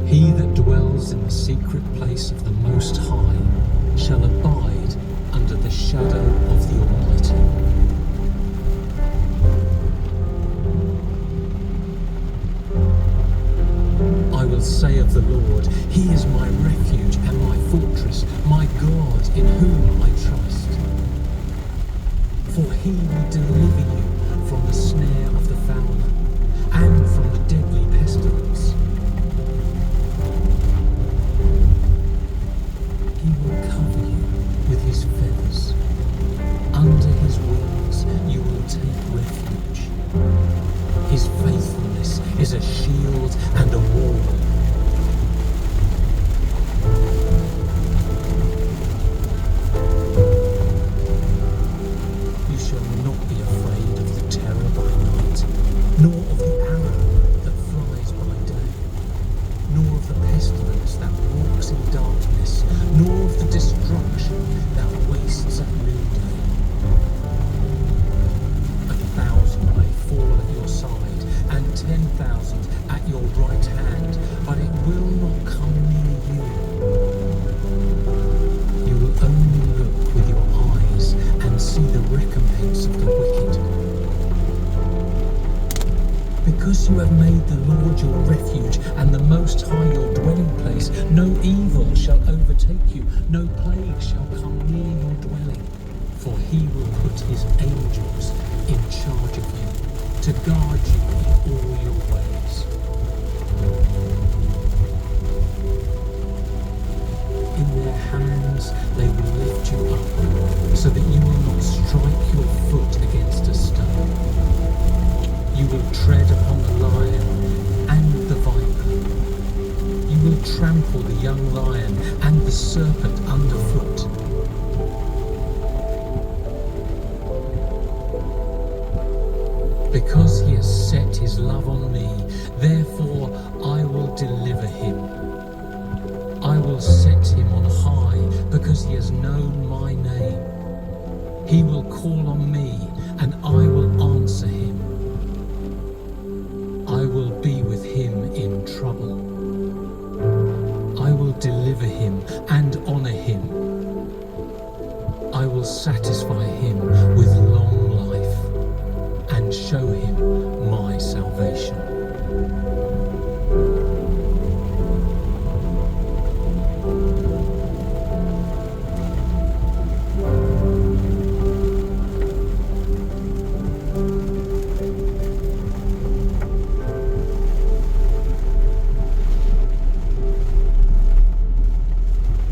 He that dwells in the secret place of the Most High shall abide under the shadow of the Almighty. I will say of the Lord, He is my refuge and my fortress, my God in whom I trust. For He will deliver you from the snare of the fowler and from the deadly pestilence. He will cover you with His feathers. Under His wings you will take refuge. His faithfulness is a shield and a wall. You shall not be afraid of the terror by night, nor of the arrow that flies by day, nor of the pestilence that walks in darkness, nor of the destruction that wastes at noonday. 1,000 may fall at your side, and 10,000 at your right hand, but it will not come near you. You will only look with your eyes and see the recompense of the wicked. Because you have made the Lord your refuge and the Most High your dwelling place, no evil shall overtake you, no plague shall come near your dwelling. For He will put His angels in charge of you, to guard you in all your ways. In their hands they will lift you up, so that you will not strike your foot against a stone. You will tread upon the lion and the viper. You will trample the young lion and the serpent underfoot. Because He has set His love on me, therefore I will deliver him. I will set him on high, because he has known my name. He will call on me, and I will answer him. I will be with him in trouble. I will deliver him and honor him. I will satisfy him with long life and show him my salvation.